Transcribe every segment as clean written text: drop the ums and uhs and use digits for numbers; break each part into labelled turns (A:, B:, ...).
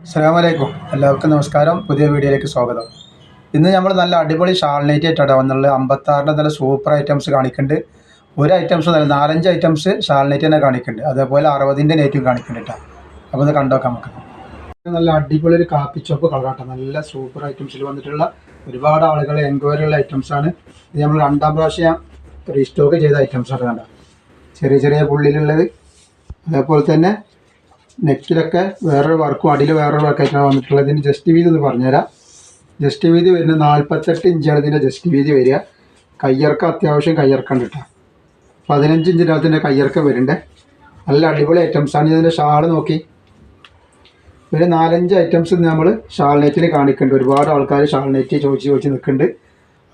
A: അസ്സലാമലൈക്കും. എല്ലാവർക്കും നമസ്കാരം. പുതിയ വീഡിയോയിലേക്ക് സ്വാഗതം. ഇന്ന് നമ്മൾ നല്ല അടിപൊളി ഷാൾ നൈറ്റി ആയിട്ടാണ് വന്നുള്ളത്. 56 നല്ല സൂപ്പർ ഐറ്റംസ് കാണിക്കുന്നുണ്ട്. ഒരു ഐറ്റംസ് നല്ല 4-5 ഐറ്റംസ് ഷാൾ നൈറ്റി തന്നെ കാണിക്കുന്നുണ്ട്. അതേപോലെ 60 നെറ്റും കാണിക്കുന്നുണ്ട് കേട്ടോ. അപ്പോൾ ഇത് കണ്ടോക്കാം നമുക്ക്. നല്ല അടിപൊളി ഒരു കാപ്പി ചോപ്പ് കളറാട്ടോ. നല്ല സൂപ്പർ ഐറ്റംസിൽ വന്നിട്ടുള്ള ഒരുപാട് ആളുകൾ എൻക്വയറി ഉള്ള ഐറ്റംസാണ്. ഇത് നമ്മൾ രണ്ടാം പ്രാവശ്യം റീസ്റ്റോക്ക് ചെയ്ത ഐറ്റംസാണ് കണ്ടോ. ചെറിയ ചെറിയ പുള്ളിയിലുള്ളത്. അതേപോലെ തന്നെ നെക്കിലൊക്കെ വേറൊരു വർക്കും അടിയിൽ വേറൊരു വർക്കായിട്ടാണ് വന്നിട്ടുള്ളത്. ഇതിന് ജസ്റ്റ് വീതി ഒന്ന് പറഞ്ഞുതരാം. ജസ്റ്റ് വീതി വരുന്നത് 48 ഇഞ്ചാണ് ഇതിൻ്റെ ജസ്റ്റ് വീതി വരിക. കയ്യിറക്കം അത്യാവശ്യം കയ്യിറക്കം കിട്ടുക. 15 ഇഞ്ചിനകത്തിൻ്റെ കയ്യിറക്കം വരുന്നുണ്ട്. നല്ല അടിപൊളി ഐറ്റംസാണ്. ഇതിൻ്റെ ഷാൾ നോക്കി ഒരു 4-5 ഐറ്റംസ് നമ്മൾ ഷാൾ നെറ്റിൽ കാണിക്കുന്നുണ്ട്. ഒരുപാട് ആൾക്കാർ ഷാൾ നെറ്റ് ചോദിച്ച് നിൽക്കുന്നുണ്ട്.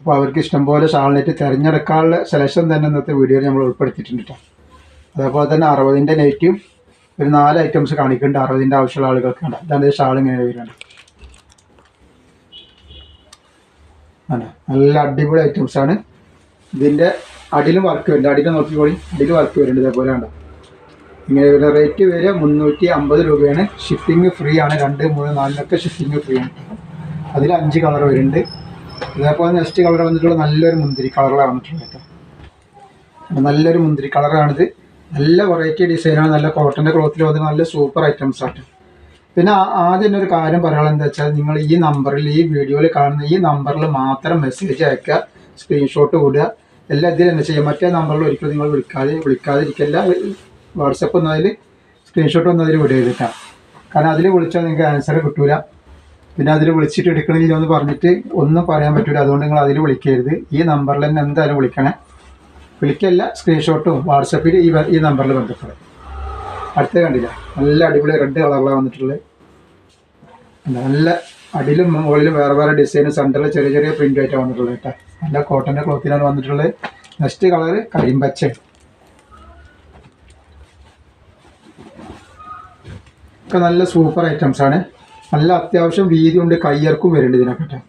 A: അപ്പോൾ അവർക്ക് ഇഷ്ടംപോലെ ഷാൾ നെറ്റ് തിരഞ്ഞെടുക്കാനുള്ള സെലക്ഷൻ തന്നെ ഇന്നത്തെ വീഡിയോയിൽ നമ്മൾ ഉൾപ്പെടുത്തിയിട്ടുണ്ട് കേട്ടോ. അതേപോലെ തന്നെ 60 നെറ്റും ഒരു 4 ഐറ്റംസ് കാണിക്കുന്നുണ്ട്. 60 ആവശ്യമുള്ള ആളുകൾക്ക് ഉണ്ട്. ഇതാണ് ഷാൾ ഇങ്ങനെ വരുന്നുണ്ട്. നല്ല അടിപൊളി ഐറ്റംസാണ്. ഇതിൻ്റെ അടിയിലും വർക്ക് വരുന്നുണ്ട്. അടിയിൽ നോക്കിക്കോളി, അടിയിൽ വർക്ക് വരുന്നുണ്ട്. ഇതേപോലെ ഉണ്ട്. ഇങ്ങനെ വരുന്ന റേറ്റ് വരെ 350 രൂപയാണ്. ഷിപ്പിംഗ് ഫ്രീ ആണ്. 2, 3, 4 ഷിപ്പിംഗ് ഫ്രീ ആണ്. അതിൽ 5 കളർ വരുന്നുണ്ട്. ഇതേപോലെ നെക്സ്റ്റ് കളർ വന്നിട്ടുള്ള നല്ലൊരു മുന്തിരി കളറാണ് വന്നിട്ടുള്ളത് കേട്ടോ. നല്ലൊരു മുന്തിരി കളറാണിത്. നല്ല വെറൈറ്റി ഡിസൈനാണ്. നല്ല കോട്ടൻ്റെ ക്ലോത്തിൽ വന്ന് നല്ല സൂപ്പർ ഐറ്റംസ് ആണ്. പിന്നെ ആദ്യം തന്നെ ഒരു കാര്യം പറയാനുള്ളത് എന്താ വെച്ചാൽ, നിങ്ങൾ ഈ നമ്പറിൽ, ഈ വീഡിയോയിൽ കാണുന്ന ഈ നമ്പറിൽ മാത്രം മെസ്സേജ് അയക്കുക, സ്ക്രീൻഷോട്ട് വിടുക. എല്ലാം ഇതിൽ തന്നെ ചെയ്യുക. മറ്റേ നമ്പറിൽ ഒരിക്കലും നിങ്ങൾ വിളിക്കാതിരിക്കില്ല. WhatsApp ഒന്നതിൽ screenshot ഒന്നതിൽ വിടരുതിട്ടാണ്. കാരണം അതിൽ വിളിച്ചാൽ നിങ്ങൾക്ക് ആൻസർ കിട്ടൂല. പിന്നെ അതിൽ വിളിച്ചിട്ട് എടുക്കണില്ല എന്ന് പറഞ്ഞിട്ട് ഒന്നും പറയാൻ പറ്റില്ല. അതുകൊണ്ട് നിങ്ങൾ അതിൽ വിളിക്കരുത്. ഈ നമ്പറിൽ തന്നെ എന്തായാലും വിളിക്കണേ. വിളിക്കല്ല, സ്ക്രീൻഷോട്ടും വാട്സപ്പിൽ ഈ നമ്പറിൽ ബന്ധപ്പെടും. അടുത്ത കണ്ടില്ല, നല്ല അടിപൊളി റെഡ് കളറിലാണ് വന്നിട്ടുള്ളത്. നല്ല അടിയിലും മുകളിലും വേറെ വേറെ ഡിസൈൻ, സെൻറ്ററിൽ ചെറിയ ചെറിയ പ്രിൻ്റ് ആയിട്ടാണ് വന്നിട്ടുള്ളത് കേട്ടോ. നല്ല കോട്ടൻ്റെ ക്ലോത്തിലാണ് വന്നിട്ടുള്ളത്. നെക്സ്റ്റ് കളർ കരിമ്പച്ച. ഒക്കെ നല്ല സൂപ്പർ ഐറ്റംസാണ്. നല്ല അത്യാവശ്യം വീതി കൊണ്ട് കയ്യിറക്കും വരുന്നുണ്ട് ഇതിനെപ്പറ്റി.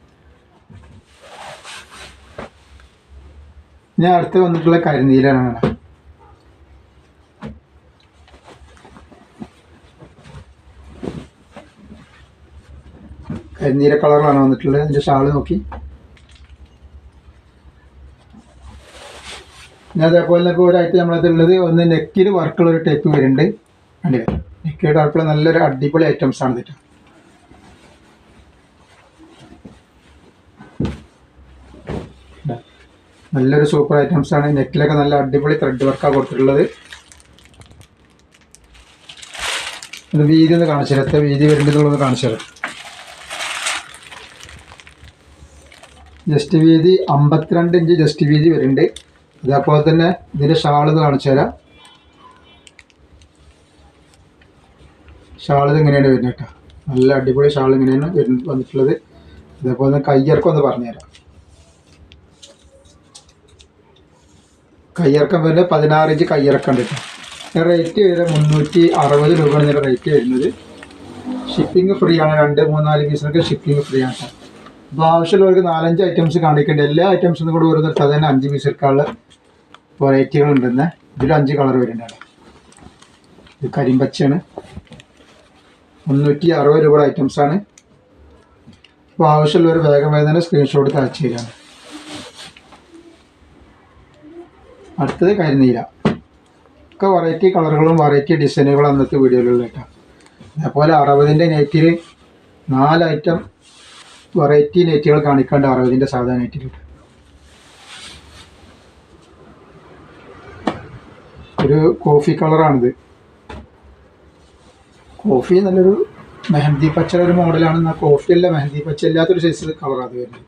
A: ഞാൻ അടുത്ത് വന്നിട്ടുള്ള കരിനീലാണ്. കരിനീല കളറിലാണ് വന്നിട്ടുള്ളത്. അതിൻ്റെ ഷാള് നോക്കി. പിന്നെ അതേപോലെ തന്നെ ഇപ്പോൾ ഒരായിട്ട് നമ്മളതുള്ളത് ഒന്ന് നെക്കിൽ വർക്കുള്ളൊരു ടൈപ്പ് വരുന്നുണ്ട്. കണ്ടില്ലേ, നെക്കിയുടെ വർക്കുള്ള നല്ലൊരു അടിപൊളി ഐറ്റംസാണ് ഇതിട്ട്. നല്ലൊരു സൂപ്പർ ഐറ്റംസാണ്. നെക്കിലൊക്കെ നല്ല അടിപൊളി ത്രെഡ് വർക്കാണ് കൊടുത്തിട്ടുള്ളത്. വീതി ഒന്ന് കാണിച്ചു തരാം. എത്ര വീതി വരുന്നുണ്ടെന്നുള്ളത് കാണിച്ചു തരാം. ജസ്റ്റ് വീതി 52 ഇഞ്ച് ജസ്റ്റ് വീതി വരുന്നുണ്ട്. അതേപോലെ തന്നെ ഇതിൻ്റെ ഷാള് കാണിച്ചു തരാം. ഷാള് ഇങ്ങനെയാണ് വരുന്നത് കേട്ടോ. നല്ല അടിപൊളി ഷാൾ ഇങ്ങനെയാണ് വന്നിട്ടുള്ളത്. അതേപോലെ തന്നെ കയ്യിറക്കം ഒന്ന് പറഞ്ഞുതരാം. കയ്യിറക്കം വരുന്നത് 16 ഇഞ്ച് കയ്യിറക്കം ഉണ്ട് കേട്ടോ. റേറ്റ് വരെ 360 രൂപയാണ് ഇതിൻ്റെ റേറ്റ് വരുന്നത്. ഷിപ്പിംഗ് ഫ്രീ ആണ്. 2, 3, 4 പീസിനൊക്കെ ഷിപ്പിംഗ് ഫ്രീ ആണ് കേട്ടോ. അപ്പോൾ ആവശ്യമുള്ളവർക്ക് 4-5 ഐറ്റംസ് കാണിക്കേണ്ട. എല്ലാ ഐറ്റംസിനും കൂടെ ഓരോ നിർത്താതെ തന്നെ 5 പീസ് എടുക്കാനുള്ള വെറൈറ്റികൾ ഉണ്ടെന്ന്. ഇതിൽ 5 കളർ വരുന്നുണ്ട്. ഇത് കരിമ്പച്ചയാണ്. 360 രൂപയുടെ ഐറ്റംസാണ്. അപ്പോൾ ആവശ്യമുള്ളവർ വേഗം തന്നെ സ്ക്രീൻഷോട്ട് അയച്ചു തരാണ്. അടുത്തത് കരിനീല. ഒക്കെ വെറൈറ്റി കളറുകളും വെറൈറ്റി ഡിസൈനുകളും അന്നത്തെ വീഡിയോയിലുള്ള കേട്ടോ. അതേപോലെ 60 നെറ്റിൽ 4 ഐറ്റം വെറൈറ്റി നെറ്റുകൾ കാണിക്കാണ്ട് 60 സാധാരണ നെറ്റിൽ. ഒരു കോഫി കളറാണിത്. കോഫി നല്ലൊരു മെഹന്തി പച്ച ഒരു മോഡലാണ്. എന്നാൽ കോഫി അല്ല, മെഹന്തി പച്ച ഇല്ലാത്തൊരു സൈസ് കളറാണ് അത് വരുന്നത്.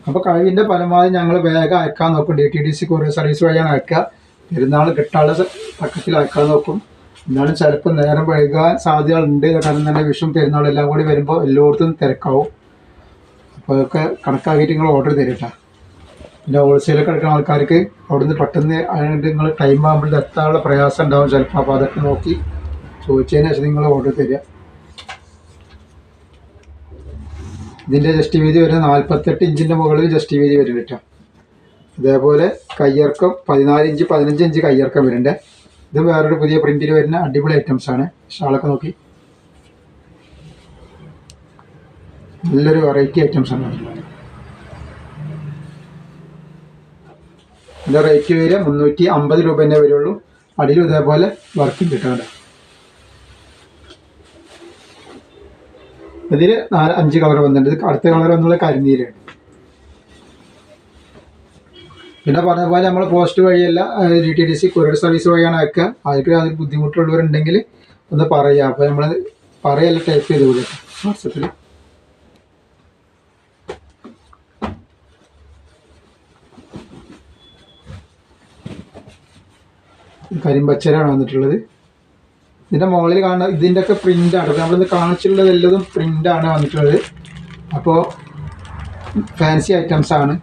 A: അപ്പോൾ കഴിവിൻ്റെ പരമാവധി ഞങ്ങൾ വേഗം അയക്കാൻ നോക്കും. DTDC കൊറിയർ സർവീസ് വഴിയാണ് അയക്കുക. പെരുന്നാൾ കിട്ടാനുള്ള പക്കത്തിൽ അയക്കാൻ നോക്കും. എന്നാലും ചിലപ്പോൾ നേരം വൈകാൻ സാധ്യതകളുണ്ട്. കാരണം തന്നെ വിഷും പെരുന്നാളും എല്ലാം കൂടി വരുമ്പോൾ എല്ലായിടത്തും തിരക്കാവും. അപ്പോൾ അതൊക്കെ കണക്കാക്കിയിട്ട് നിങ്ങൾ ഓർഡർ തരട്ടാ. പിന്നെ ഹോൾസെയിലൊക്കെ എടുക്കുന്ന ആൾക്കാർക്ക് അവിടുന്ന് പെട്ടെന്ന് അതിന് നിങ്ങൾ ടൈം ആകുമ്പോൾ എത്താനുള്ള പ്രയാസം ഉണ്ടാവും ചിലപ്പോൾ. അപ്പോൾ അതൊക്കെ നോക്കി ചോദിച്ചതിന് ശേഷം നിങ്ങൾ ഓർഡർ തരിക. ഇതിൻ്റെ ജസ്റ്റ് വീതി വരുന്നത് 48 ഇഞ്ചിൻ്റെ മുകളിൽ ജസ്റ്റ് വീതി വരുന്നുണ്ട് കേട്ടോ. അതേപോലെ കയ്യിറക്കം 14 ഇഞ്ച് 15 ഇഞ്ച് കയ്യിറക്കം വരുന്നുണ്ട്. ഇത് വേറൊരു പുതിയ പ്രിന്റിൽ വരുന്ന അടിപൊളി ഐറ്റംസ് ആണ്. ഷാളൊക്കെ നോക്കി നല്ലൊരു വെറൈറ്റി ഐറ്റംസ് ആണ്. ഇതിൻ്റെ റേറ്റ് വരിക 350 രൂപ തന്നെ വരുള്ളൂ. അടിയിലും ഇതേപോലെ വർക്ക് കിട്ടാണ്ട്. ഇതിൽ 4-5 കളർ വന്നിട്ടുണ്ട്. ഇത് അടുത്ത കളർ വന്നുള്ള കരിനീലാണ്. പിന്നെ പറഞ്ഞ പോലെ നമ്മൾ പോസ്റ്റ് വഴിയല്ല DTDC കൊറിയർ സർവീസ് വഴിയാണ് അയക്കുക. അതിൽ അതിൽ ബുദ്ധിമുട്ടുള്ളവരുണ്ടെങ്കിൽ ഒന്ന് പറയുക. അപ്പോൾ നമ്മൾ പറയല്ല ടൈപ്പ് ചെയ്ത് കൊടുക്കും വാട്സപ്പിൽ. കരിമ്പച്ചരാണ് വന്നിട്ടുള്ളത്. ഇതിൻ്റെ മുകളിൽ കാണുന്ന ഇതിൻ്റെയൊക്കെ പ്രിൻ്റാണ്. അപ്പോൾ നമ്മളിത് കാണിച്ചിട്ടുള്ളത് എല്ലതും പ്രിൻ്റാണ് വന്നിട്ടുള്ളത്. അപ്പോൾ ഫാൻസി ഐറ്റംസാണ്.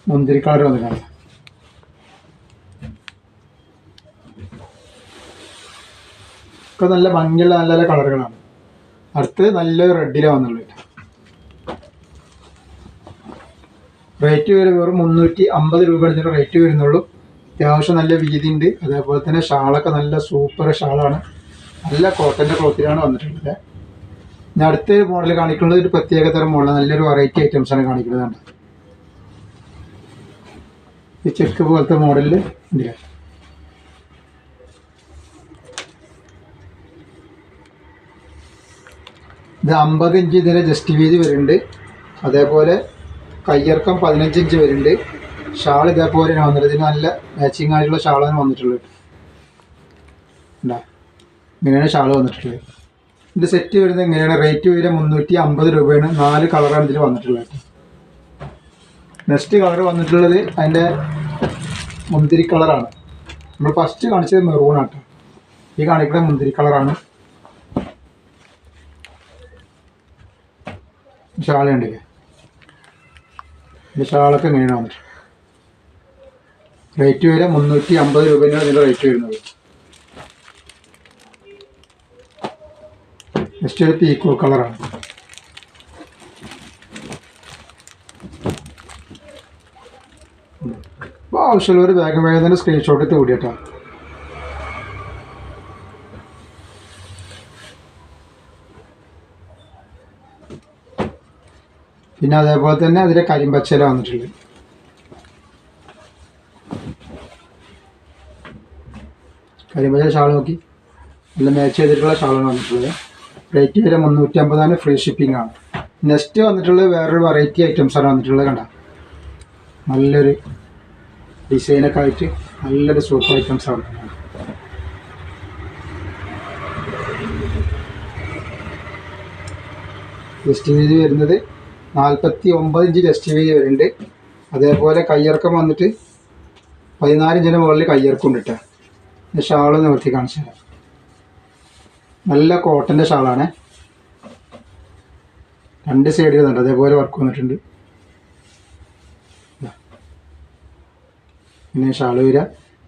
A: മുന്തിരി കളർ വന്നിട്ടാണ്. ഒക്കെ നല്ല ഭംഗിയുള്ള നല്ല നല്ല കളറുകളാണ്. അടുത്ത് നല്ലൊരു റെഡിലാണ് വന്നുള്ളത്. റേറ്റ് വെറും 350 രൂപ എടുത്തിട്ട് റേറ്റ് വരുന്നുള്ളൂ. അത്യാവശ്യം നല്ല വീതി ഉണ്ട്. അതേപോലെ തന്നെ ഷാളൊക്കെ നല്ല സൂപ്പർ ഷാളാണ്. നല്ല കോട്ടൻ്റെ ക്ലോത്തിലാണ് വന്നിട്ടുള്ളത്. ഞാൻ അടുത്ത മോഡൽ കാണിക്കുന്നത് ഒരു പ്രത്യേക തരം മോഡൽ, നല്ലൊരു വെറൈറ്റി ഐറ്റംസാണ് കാണിക്കുന്നത്. ഈ ചെക്ക് പോലത്തെ മോഡലിൽ ഉണ്ട്. ഇത് 50 ഇഞ്ച് ഇതിൻ്റെ ജസ്റ്റ് വീതി വരുന്നുണ്ട്. അതേപോലെ കയ്യിറക്കം 15 ഇഞ്ച് വരുന്നുണ്ട്. ഷാൾ ഇതേപോലെയാണ് വന്നിട്ട്. ഇതിന് നല്ല മാച്ചിങ് ആയിട്ടുള്ള ഷാളാണ് വന്നിട്ടുള്ളത്. ഇങ്ങനെയാണ് ഷാൾ വന്നിട്ടുള്ളത്. ഇതിൻ്റെ സെറ്റ് വരുന്നത് എങ്ങനെയാണ്? റേറ്റ് വരിക 350 രൂപയാണ്. 4 കളറാണ് ഇതിൽ വന്നിട്ടുള്ളത്. നെക്സ്റ്റ് കളർ വന്നിട്ടുള്ളത് അതിൻ്റെ മുന്തിരി കളറാണ്. നമ്മൾ ഫസ്റ്റ് കാണിച്ചത് മെറൂൺ ആട്ടോ. ഈ കാണിക്കുന്ന മുന്തിരി കളറാണ്. ഷാളുണ്ടല്ലേ, ഈ ഷാളൊക്കെ എങ്ങനെയാണ് വന്നിട്ട്. റേറ്റ് വരെ 350 രൂപയാണ് ഇതിൻ്റെ റേറ്റ് വരുന്നത്. നെക്സ്റ്റ് ഒരു പീക്കോ കളറാണ്. അപ്പോൾ ആവശ്യമുള്ളവർ വേഗം വേഗം തന്നെ സ്ക്രീൻഷോട്ട് എടുത്ത് കൂടിയിട്ടോ. പിന്നെ അതേപോലെ തന്നെ അതിലെ കരിമ്പച്ചല വന്നിട്ടുള്ളത്. കരിമ്പച്ചല ഷാൾ നോക്കി നല്ല മാച്ച് ചെയ്തിട്ടുള്ള ഷാളാണ് വന്നിട്ടുള്ളത്. റേറ്റ് വരെ 350 ഫ്രീ ഷിപ്പിംഗ് ആണ്. നെക്സ്റ്റ് വന്നിട്ടുള്ളത് വേറൊരു വെറൈറ്റി ഐറ്റംസാണ് വന്നിട്ടുള്ളത്. കണ്ട നല്ലൊരു ഡിസൈനൊക്കെ ആയിട്ട് നല്ലൊരു സൂപ്പർ ഐറ്റംസാണ്. ജസ്റ്റ് വീതി വരുന്നത് 49 ഇഞ്ച് ജസ്റ്റ് വീതി വരുന്നുണ്ട്. അതേപോലെ കയ്യിറക്കം വന്നിട്ട് 14 ഇഞ്ചിൻ്റെ മുകളിൽ കയ്യിറക്കം ഉണ്ട് കേട്ടോ. ഷാള് നിവർത്തി കാണിച്ചു തരാം. നല്ല കോട്ടൻ്റെ ഷാളാണ്. 2 സൈഡിൽ ഉണ്ട് അതേപോലെ വർക്ക് വന്നിട്ടുണ്ട്. പിന്നെ ഷാള് വരിക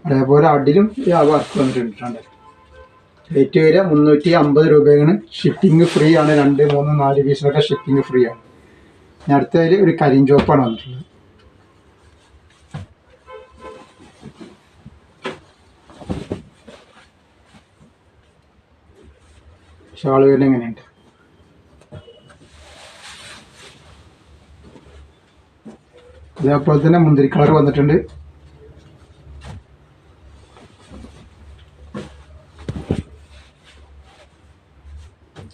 A: അതേപോലെ അടിയിലും വർക്ക് വന്നിട്ടുണ്ട്. റേറ്റ് വരിക 350 രൂപയാണ്. ഷിപ്പിംഗ് ഫ്രീ ആണ്. 2, 3, 4 പീസിനൊക്കെ ഷിപ്പിംഗ് ഫ്രീ ആണ്. ഞാൻ അടുത്തതിൽ ഒരു കരിഞ്ചോപ്പാണ് വന്നിട്ടുള്ളത്. ഷാള് വരുന്നത് എങ്ങനെയുണ്ട്? അതേപോലെ തന്നെ മുന്തിരി കളർ വന്നിട്ടുണ്ട്.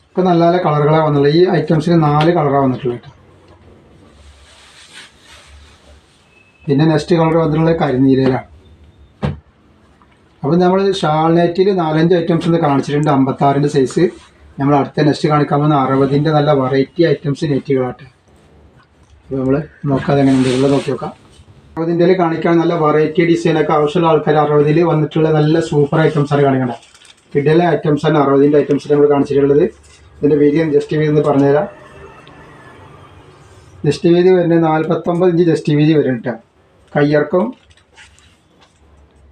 A: ഇപ്പം നല്ല നല്ല കളറുകളാണ് വന്നുള്ളത്. ഈ ഐറ്റംസിന് 4 കളറാണ് വന്നിട്ടുള്ളത് കേട്ടോ. പിന്നെ നെക്സ്റ്റ് കളർ വന്നിട്ടുള്ളത് കരിനീലയിലാണ്. അപ്പം നമ്മൾ ഷാൾ നെറ്റിൽ 4-5 ഐറ്റംസ് ഒന്ന് കാണിച്ചിട്ടുണ്ട്. 56-ൻ്റെ സൈസ്. നമ്മൾ അടുത്ത നെക്സ്റ്റ് കാണിക്കാൻ പോകുന്ന 60-ൻ്റെ നല്ല വെറൈറ്റി ഐറ്റംസ് നെറ്റുകളാട്ടെ. അപ്പോൾ നമ്മൾ നോക്കാതെ എങ്ങനെ ഉള്ളത് നോക്കി നോക്കാം. 60-ൻ്റെ കാണിക്കാൻ നല്ല വെറൈറ്റി ഡിസൈനൊക്കെ ആവശ്യമുള്ള ആൾക്കാർ 60-ൽ വന്നിട്ടുള്ള നല്ല സൂപ്പർ ഐറ്റംസാണ് കാണിക്കേണ്ടത്. കിഡിലെ ഐറ്റംസാണ് 60-ൻ്റെ ഐറ്റംസിൽ നമ്മൾ കാണിച്ചിട്ടുള്ളത്. ഇതിൻ്റെ വീതി ജസ്റ്റ് വീതി എന്ന് പറഞ്ഞുതരാം. ജസ്റ്റ് വീതി വരുന്നത് 49 ഇഞ്ച് ജസ്റ്റ് വീതി വരും കേട്ടോ. കയ്യിറക്കം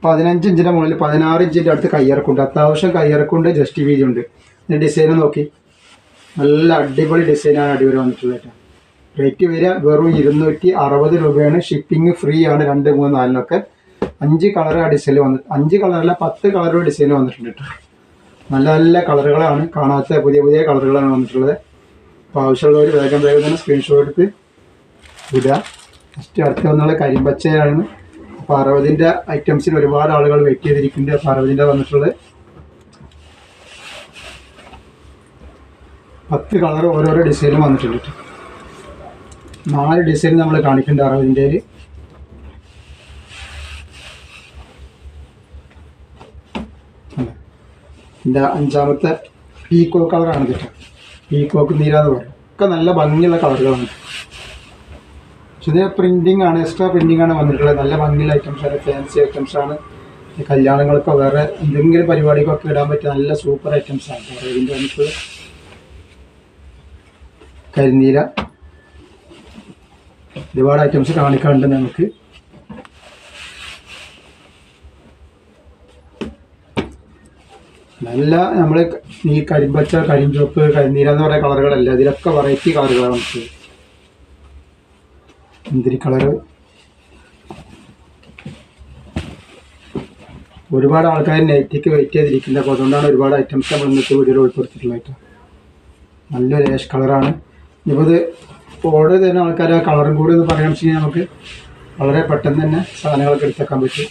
A: 15 ഇഞ്ചിൻ്റെ മുകളിൽ 16 ഇഞ്ചിൻ്റെ അടുത്ത് കയ്യിറക്കുണ്ട്. അത്യാവശ്യം കയ്യിറക്കുണ്ട്. ജസ്റ്റ് വീതി ഉണ്ട്. ഡിസൈൻ നോക്കി, നല്ല അടിപൊളി ഡിസൈനാണ് അടിപൊളി വന്നിട്ടുള്ളത്. റേറ്റ് വരിക വെറും 260 രൂപയാണ്. ഷിപ്പിംഗ് ഫ്രീ ആണ്. 2, 3, 4 5 കളർ ആ ഡിസൈനിൽ വന്നിട്ട്, 5 കളറല്ല 10 കളർ ഡിസൈനിൽ വന്നിട്ടുണ്ട് കേട്ടോ. നല്ല നല്ല കളറുകളാണ്, കാണാത്ത പുതിയ പുതിയ കളറുകളാണ് വന്നിട്ടുള്ളത്. അപ്പോൾ ആവശ്യമുള്ളവർ വേഗം വേഗം തന്നെ സ്ക്രീൻഷോട്ട് എടുത്ത് ഇടുക. ഫസ്റ്റ് അടുത്ത് വന്നുള്ള കരിമ്പച്ചയാണ്. അപ്പോൾ 60ൻ്റെ ഐറ്റംസിൽ ഒരുപാട് ആളുകൾ വെയിറ്റ് ചെയ്തിരിക്കുന്നുണ്ട്. അപ്പോൾ 60ൻ്റെ വന്നിട്ടുള്ളത് 10 കളർ ഓരോരോ ഡിസൈനും വന്നിട്ടുണ്ട്. 4 ഡിസൈൻ നമ്മൾ കാണിക്കുന്നുണ്ട് 60ൻ്റെ. ഇതിൻ്റെ 5ാമത്തെ പീക്കോക്ക് കളറാണ് കിട്ടുക. പീക്കോക്ക് നീരാന്ന് പറയും. ഒക്കെ നല്ല ഭംഗിയുള്ള കളറുകളാണ്. പക്ഷെ ഇത് പ്രിൻറ്റിംഗ് ആണ്, എക്സ്ട്രാ പ്രിൻറ്റിംഗ് ആണ് വന്നിട്ടുള്ളത്. നല്ല ഭംഗിയുള്ള ഐറ്റംസാണ്, ഫാൻസി ഐറ്റംസാണ്. കല്യാണങ്ങൾക്കോ വേറെ എന്തെങ്കിലും പരിപാടിക്കൊക്കെ ഇടാൻ പറ്റിയ നല്ല സൂപ്പർ ഐറ്റംസാണ് ഇതിൻ്റെ വന്നിട്ടുള്ളത്. കരിനീല ഒരുപാട് ഐറ്റംസ് കാണിക്കാറുണ്ട് നമുക്ക്. നല്ല നമ്മൾ ഈ കരിമ്പച്ച, കരിഞ്ചോപ്പ്, കരിനീല എന്ന് പറയുന്ന കളറുകളല്ല, ഇതിലൊക്കെ വെറൈറ്റി കളറുകളാണ് നമുക്ക്. മുന്തിരി കളറ്. ഒരുപാട് ആൾക്കാർ നൈറ്റിക്ക് വെയിറ്റ് ചെയ്തിരിക്കുന്നത്. അപ്പോൾ അതുകൊണ്ടാണ് ഒരുപാട് ഐറ്റംസ് നമ്മൾ ഇന്നത്തെ വീഡിയോയിൽ ഉൾപ്പെടുത്തിയിട്ടുള്ളത്. നല്ലൊരു ആഷ് കളറാണ്. ഇപ്പോൾ ഇത് ഓർഡർ തരുന്ന ആൾക്കാർ ആ കളറും കൂടി ഒന്ന് പറയുകയാണെന്ന് വെച്ച് കഴിഞ്ഞാൽ നമുക്ക് വളരെ പെട്ടെന്ന് തന്നെ സാധനങ്ങളൊക്കെ എടുത്തേക്കാൻ പറ്റും.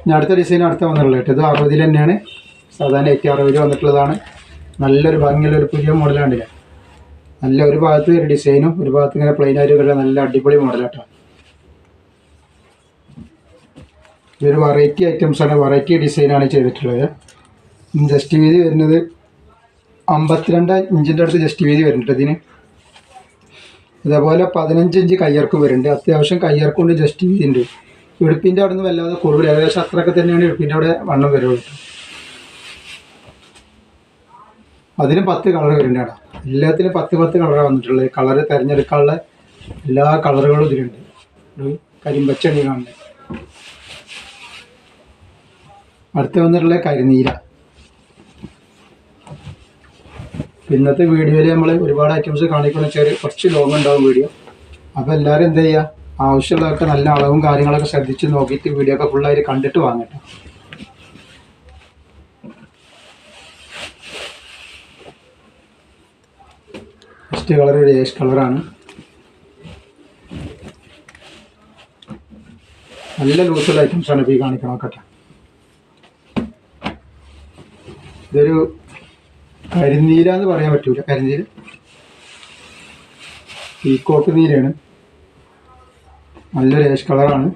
A: ഇനി അടുത്ത ഡിസൈൻ അടുത്ത വന്നിട്ടുള്ളത് കേട്ടോ. ഇത് 60 തന്നെയാണ്. സാധാരണ 60 വന്നിട്ടുള്ളതാണ്. നല്ലൊരു ഭംഗിയുള്ളൊരു പുതിയ മോഡലാണ്. നല്ല ഒരു ഭാഗത്ത് ഒരു ഡിസൈനും ഒരു ഭാഗത്ത് ഇങ്ങനെ പ്ലെയിൻ ആയിട്ട് നല്ല അടിപൊളി മോഡലാട്ടോ. ഇതൊരു വെറൈറ്റി ഐറ്റംസാണ്, വെറൈറ്റി ഡിസൈനാണ് ചെയ്തിട്ടുള്ളത്. ജസ്റ്റ് വീതി വരുന്നത് 52 ഇഞ്ചിൻ്റെ അടുത്ത് ജസ്റ്റ് വീതി വരുന്നുണ്ട് ഇതിന്. അതേപോലെ 15 ഇഞ്ച് കയ്യർക്ക് വരുന്നുണ്ട്. അത്യാവശ്യം കയ്യർക്കുണ്ട്, ജസ്റ്റ് വീതി ഉണ്ട്. ഇടുപ്പിൻ്റെ അവിടെ നിന്ന് വല്ലാതെ കുറവില്ല, ഏകദേശം അത്രയൊക്കെ തന്നെയാണ് ഇടുപ്പിൻ്റെ അവിടെ വണ്ണം വരുള്ളൂ. അതിന് 10 കളർ വരുന്നുണ്ട് അവിടെ. എല്ലാത്തിനും 10 കളറാണ് വന്നിട്ടുള്ളത്. കളറ് തിരഞ്ഞെടുക്കാനുള്ള എല്ലാ കളറുകളും ഇതിലുണ്ട്. ഒരു കരിമ്പച്ചണി കാണുന്നത്. അടുത്ത് വന്നിട്ടുള്ള കരിനീല. ഇന്നത്തെ വീഡിയോയിൽ നമ്മൾ ഒരുപാട് ഐറ്റംസ് കാണിക്കുന്ന കുറച്ച് ലോങ് ഉണ്ടാവും വീഡിയോ. അപ്പോൾ എല്ലാവരും എന്ത് ചെയ്യുക, ആവശ്യമുള്ളതൊക്കെ നല്ല അളവും കാര്യങ്ങളൊക്കെ ശ്രദ്ധിച്ച് നോക്കിയിട്ട് വീഡിയോ ഒക്കെ ഫുള്ളായിട്ട് കണ്ടിട്ട് വാങ്ങട്ടെ. ഫസ്റ്റ് കളർ ഒരു ഏഷ് കളറാണ്. നല്ല ലൂസുള്ള ഐറ്റംസാണ് ഇപ്പോൾ ഈ കാണിക്കണം നോക്കട്ടെ. ഇതൊരു കരിനീല എന്ന് പറയാൻ പറ്റൂല. കരിനീല പീക്കോക്ക് നീലയാണ്. നല്ലൊരു ഏഷ് കളറാണ്.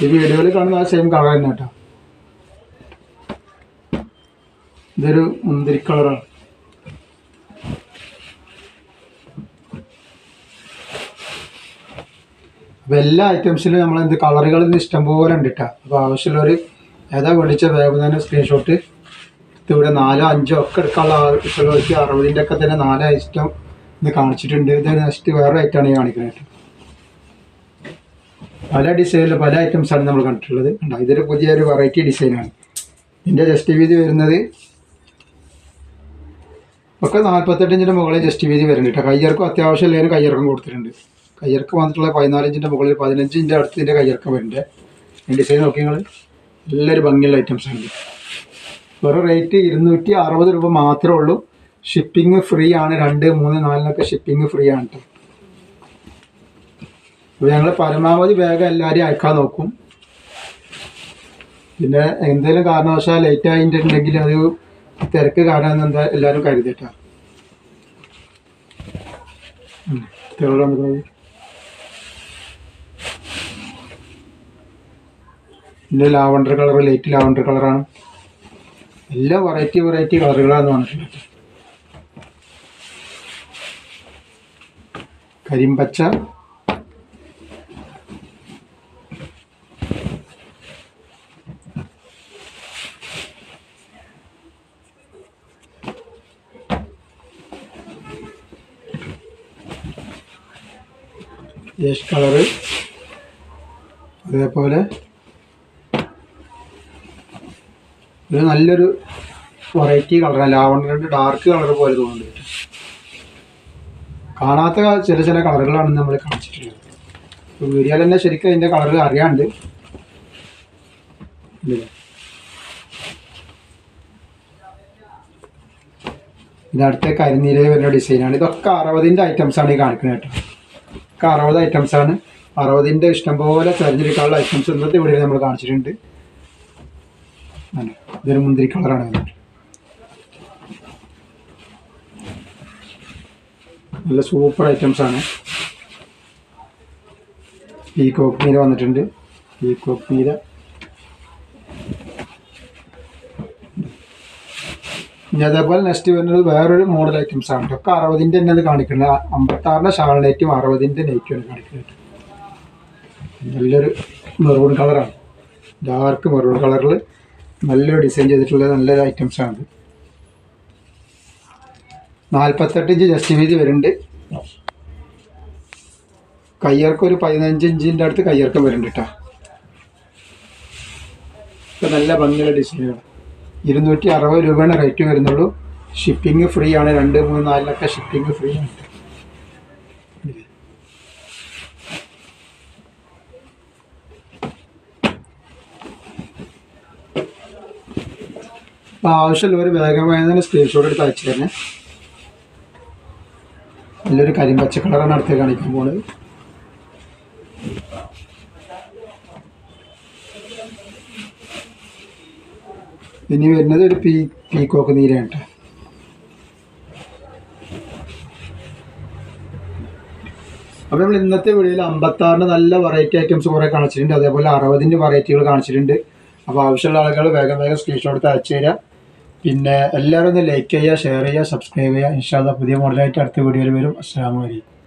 A: ഈ വീഡിയോയിൽ കാണുന്ന ആ സെയിം കളർ തന്നെ കേട്ടോ. ഇതൊരു മുന്തിരി കളറാണ്. അപ്പോൾ എല്ലാ ഐറ്റംസിലും നമ്മളെന്ത് കളറുകളിൽ ഇഷ്ടംപോലെ ഉണ്ട് കേട്ടോ. അപ്പോൾ ആവശ്യമുള്ളവർ ഏതാ മേടിച്ച വേഗം തന്നെ സ്ക്രീൻഷോട്ട് ഇവിടെ 4, 5 ഒക്കെ എടുക്കാനുള്ള ആവശ്യമുള്ളവർക്ക് 60ൻ്റെ ഒക്കെ തന്നെ 4 ഐറ്റം ഇത് കാണിച്ചിട്ടുണ്ട്. ഇത് നെക്സ്റ്റ് വേറെ ഐറ്റമാണ് ഈ കാണിക്കുന്നത്. പല ഡിസൈനിൽ പല ഐറ്റംസാണ് നമ്മൾ കണ്ടിട്ടുള്ളത്. ഇതൊരു പുതിയൊരു വെറൈറ്റി ഡിസൈനാണ്. ഇതിൻ്റെ ജസ്റ്റ് വീതി വരുന്നത് ഒക്കെ 48 ഇഞ്ചിൻ്റെ മുകളിൽ ജസ്റ്റ് വീതി വരുന്നുണ്ട് കേട്ടോ. കയ്യർക്കും അത്യാവശ്യം എല്ലാവരും കയ്യർക്കം കൊടുത്തിട്ടുണ്ട്. കയ്യർക്ക് വന്നിട്ടുള്ള 14 ഇഞ്ചിൻ്റെ മുകളിൽ 15 ഇഞ്ചിൻ്റെ അടുത്തിൻ്റെ കയ്യർക്കം വരുന്നുണ്ട്. ഈ ഡിസൈൻ നോക്കി നിങ്ങൾ, എല്ലാവരും ഭംഗിയുള്ള ഐറ്റംസാണ്. വേറെ റേറ്റ് 260 രൂപ മാത്രമേ ഉള്ളൂ. ഷിപ്പിംഗ് ഫ്രീ ആണ്. 2, 3, 4 ഷിപ്പിംഗ് ഫ്രീ ആണ് കേട്ടോ. അപ്പോൾ ഞങ്ങൾ പരമാവധി വേഗം എല്ലാവരെയും അയക്കാൻ നോക്കും. പിന്നെ എന്തെങ്കിലും കാരണവശാൽ ലേറ്റ് ആയിട്ടുണ്ടെങ്കിൽ അത് തിരക്ക് കാരണം എന്താ എല്ലാവരും കരുതിട്ടാ. ഇതിൻ്റെ ലാവണ്ടർ കളർ, ലൈറ്റ് ലാവണ്ടർ കളറാണ്. എല്ലാം വെറൈറ്റി കളറുകളാണെന്ന് പറഞ്ഞിട്ടുണ്ട്. കരിമ്പച്ച, ഏഷ് കളറ്, അതേപോലെ ഒരു നല്ലൊരു വെറൈറ്റി കളറാണ്, ലാവണ്ടറിൻ്റെ ഡാർക്ക് കളർ പോലെ തോന്നുന്നുണ്ട്. കാണാത്ത ചില കളറുകളാണ് നമ്മൾ കാണിച്ചിട്ടുള്ളത്. ഇപ്പോൾ വീഡിയോയിൽ തന്നെ ശരിക്കും അതിൻ്റെ കളർ അറിയാണ്ട്. ഇതടുത്ത കരിനീലയിൽ വരുന്ന ഡിസൈനാണ്. ഇതൊക്കെ 60ൻ്റെ ഐറ്റംസാണ് ഈ കാണിക്കുന്നത് കേട്ടോ. ഒക്കെ 60 ഐറ്റംസാണ്. 60ൻ്റെ ഇഷ്ടംപോലെ തിരഞ്ഞെടുക്കാനുള്ള ഐറ്റംസ് ഇന്നത്തെ വീഡിയോയിൽ നമ്മൾ കാണിച്ചിട്ടുണ്ട്. ഇതൊരു മുന്തിരി കളറാണ് വന്നിട്ട്. നല്ല സൂപ്പർ ഐറ്റംസാണ്. പീകോക്ക് നീല വന്നിട്ടുണ്ട്. പീകോക്ക് നീല. ഇനി അതേപോലെ നെക്സ്റ്റ് വരുന്നത് വേറൊരു മോഡൽ ഐറ്റംസാണ്. ഒക്കെ 60ൻ്റെ തന്നെ അത് കാണിക്കുന്നത്. 56ൻ്റെ ഷാൾ നെറ്റും 60ൻ്റെ നെറ്റുമാണ് കാണിക്കുന്നത്. നല്ലൊരു മെറൂൺ കളറാണ്, ഡാർക്ക് മെറൂൺ കളറിൽ നല്ലൊരു ഡിസൈൻ ചെയ്തിട്ടുള്ള നല്ലൊരു ഐറ്റംസാണ്. 48 ഇഞ്ച് ജസ്റ്റ് വീതി വരുന്നുണ്ട്. കയ്യർക്ക് ഒരു 15 ഇഞ്ചിൻ്റെ അടുത്ത് കയ്യർക്കം വരുന്നുണ്ട് കേട്ടോ. ഇപ്പം നല്ല ഭംഗിയുള്ള ഡിസൈനുകൾ. 260 രൂപയാണ് റേറ്റ് വരുന്നുള്ളൂ. ഷിപ്പിംഗ് ഫ്രീ ആണ്. 2, 3, 4 ഷിപ്പിംഗ് ഫ്രീ ആണ്. അപ്പോൾ ആവശ്യമുള്ളവർ വേഗമായി തന്നെ സ്ക്രീൻഷോട്ട് എടുത്ത് അയച്ചു തന്നെ. നല്ലൊരു കരിമ്പച്ച കളറാണ് അടുത്ത് കാണിക്കാൻ പോകുന്നത്. ഇനി വരുന്നത് ഒരു പീകോക്ക് നീലയാണ് കേട്ടോ. അപ്പോൾ നമ്മൾ ഇന്നത്തെ വീഡിയോയിൽ 56ൻ്റെ നല്ല വെറൈറ്റി ഐറ്റംസ് കുറേ കാണിച്ചിട്ടുണ്ട്. അതേപോലെ 60ൻ്റെ വെറൈറ്റികൾ കാണിച്ചിട്ടുണ്ട്. അപ്പോൾ ആവശ്യമുള്ള ആളുകൾ വേഗം സ്ക്രീൻഷോട്ട് എടുത്ത് അയച്ചു തരിക. പിന്നെ എല്ലാവരും ഒന്ന് ലൈക്ക് ചെയ്യുക, ഷെയർ ചെയ്യുക, സബ്സ്ക്രൈബ് ചെയ്യുക. ഇൻഷാ അല്ലാഹ് പുതിയ മോഡലായിട്ട് അടുത്ത വീഡിയോയിൽ വരും. അസ്സലാമു അലൈക്കും.